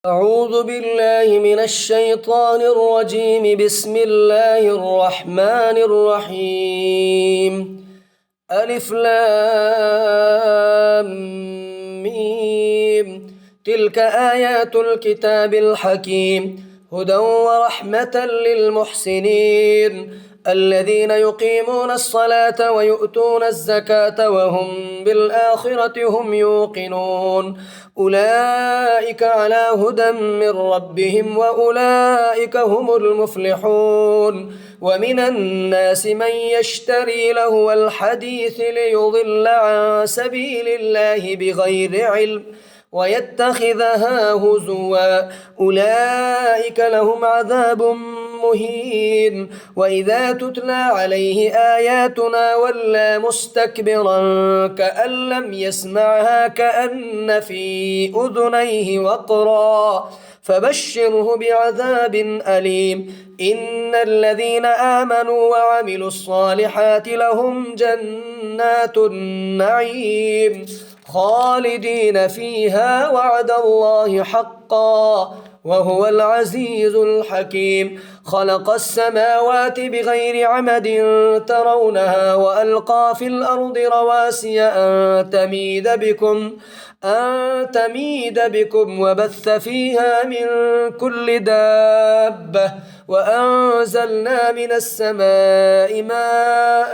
أعوذ بالله من الشيطان الرجيم. بسم الله الرحمن الرحيم. ألف لام ميم. تلك آيات الكتاب الحكيم، هدى ورحمة للمحسنين الذين يقيمون الصلاة ويؤتون الزكاة وهم بالآخرة هم يوقنون. أولئك على هدى من ربهم وأولئك هم المفلحون. ومن الناس من يشتري لهو الحديث ليضل عن سبيل الله بغير علم ويتخذها هزوا، أولئك لهم عذاب مهين. وإذا تتلى عليه آياتنا ولى مستكبرا كأن لم يسمعها كأن في أذنيه وقرا، فبشره بعذاب أليم. إن الذين آمنوا وعملوا الصالحات لهم جنات النعيم خالدين فيها، وعد الله حقا وهو العزيز الحكيم. خلق السماوات بغير عمد ترونها وألقى في الأرض رواسي أن تميد بكم وبث فيها من كل دابة، وأنزلنا من السماء ماء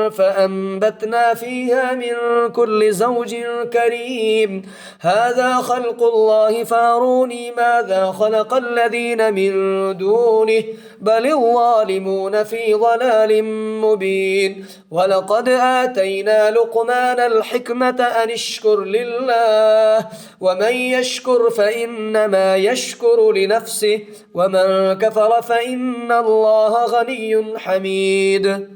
فأنبتنا فيها من كل زوج كريم. هذا خلق الله فاروني ماذا خلق الذين من دونه، بل الظالمون في ضلال مبين. ولقد آتينا لقمان الحكمة أن اشكر لله، ومن يشكر فإنما يشكر لنفسه، ومن كفر فإن الله غني حميد.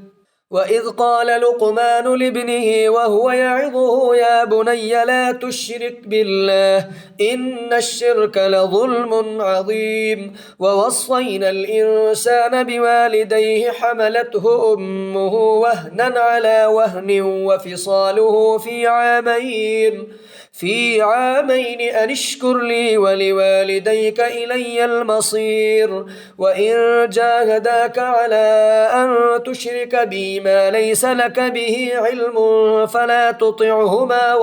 وإذ قال لقمان لابنه وهو يعظه يا بني لا تشرك بالله إن الشرك لظلم عظيم. ووصينا الإنسان بوالديه حملته أمه وهنا على وهن وفصاله في عامين أن اشكر لي ولوالديك إلي المصير. وإن جاهداك على أن تشرك بي ما ليس لك به علم فلا تطعهما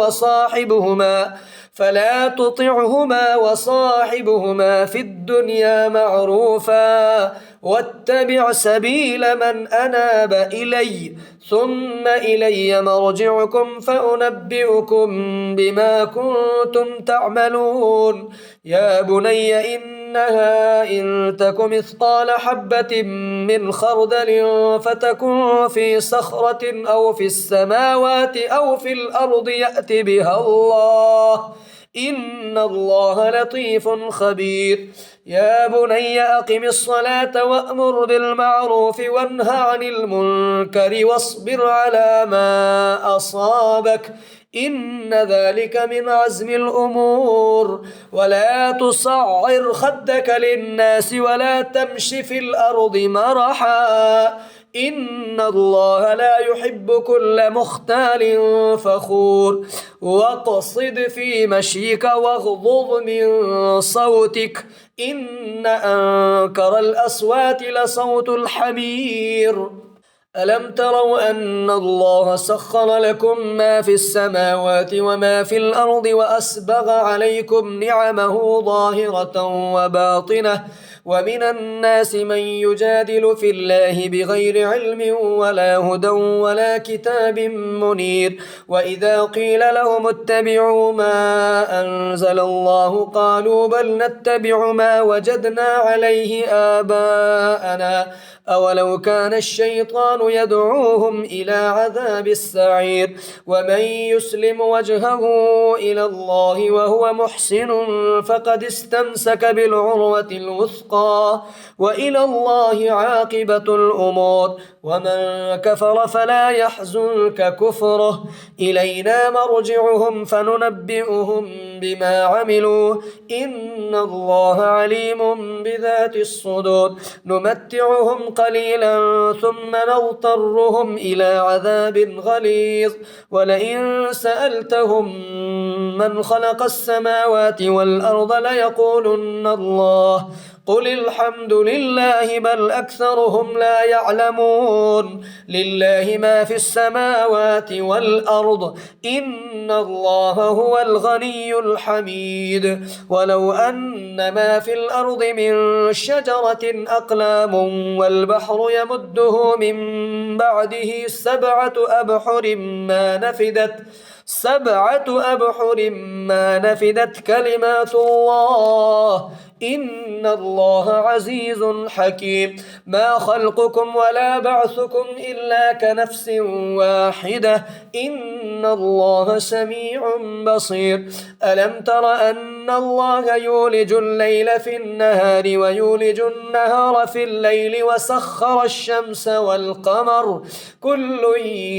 وصاحبهما في الدنيا معروفا، واتبع سبيل من أناب إلي، ثم إلي مرجعكم فأنبئكم بما كنتم تعملون. يا بني إنها إن تك مثقال حبة من خردل فتكن في صخرة أو في السماوات أو في الأرض يأت بها الله، إن الله لطيف خبير. يا بني أقم الصلاة وأمر بالمعروف وانه عن المنكر واصبر على ما أصابك، إن ذلك من عزم الأمور. ولا تصعر خدك للناس ولا تمش في الأرض مرحا، إن الله لا يحب كل مختال فخور. واقصد في مشيك واغضض من صوتك، إن أنكر الأصوات لصوت الحمير. ألم تروا أن الله سخر لكم ما في السماوات وما في الأرض وأسبغ عليكم نعمه ظاهرة وباطنة، ومن الناس من يجادل في الله بغير علم ولا هدى ولا كتاب منير. وإذا قيل لهم اتبعوا ما أنزل الله قالوا بل نتبع ما وجدنا عليه آباءنا، أولو كان الشيطان يدعوهم إلى عذاب السعير. ومن يسلم وجهه إلى الله وهو محسن فقد استمسك بالعروة الوثقى حقا وإلى الله عاقبة الأمور ومن كفر فلا يحزنك كفره إلينا مرجعهم فننبئهم بما عملوا إن الله عليم بذات الصدور نمتعهم قليلا ثم نضطرهم إلى عذاب غليظ ولئن سألتهم من خلق السماوات والأرض ليقولن الله قل الحمد لله بل أكثرهم لا يعلمون لله ما في السماوات والأرض إن الله هو الغني الحميد ولو أن ما في الأرض من شجرة أقلام والبحر يمده من بعده سبعة أبحر ما نفدت كلمات الله إن الله عزيز حكيم ما خلقكم ولا بعثكم إلا كنفس واحدة إن الله سميع بصير ألم تر أن الله يولج الليل في النهار ويولج النهار في الليل وسخر الشمس والقمر كل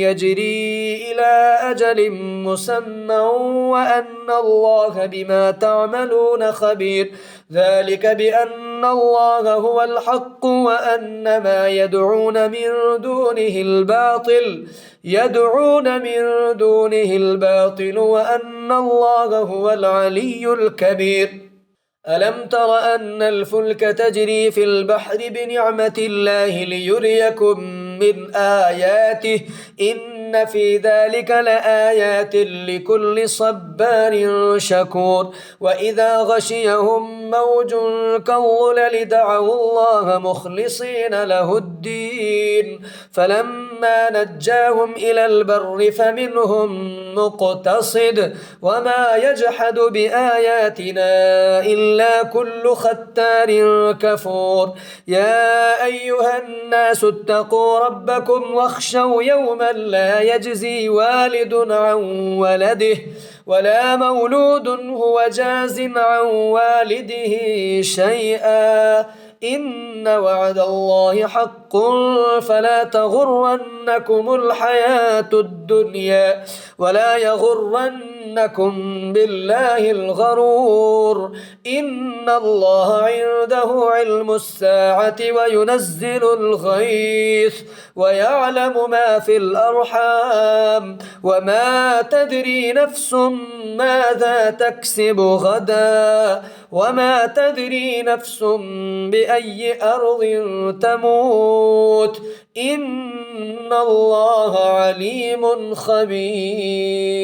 يجري إلى أجل مسمى وأن الله بما تعملون خبير ذلك بأن الله هو الحق وأن ما يدعون من دونه الباطل وأن الله هو العلي الكبير ألم تر أن الفلك تجري في البحر بنعمة الله ليريكم من آياته إن في ذلك لآيات لكل صبار شكور وإذا غشيهم موج كالظلل دعوا الله مخلصين له الدين فلما نجاهم إلى البر فمنهم مقتصد وما يجحد بآياتنا إلا كل ختار كفور يا أيها الناس اتقوا ربكم واخشوا يوما لا يجزي والد عن ولده ولا مولود هو جاز عن والده شيئا إن وعد الله حق فلا تغرنكم الحياة الدنيا ولا يغرنكم بالله الغرور إن الله عنده علم الساعة وينزل الغيث ويعلم ما في الأرحام وما تدري نفس ماذا تكسب غدا وما تدري نفس بأي أرض تموت إن الله عليم خبير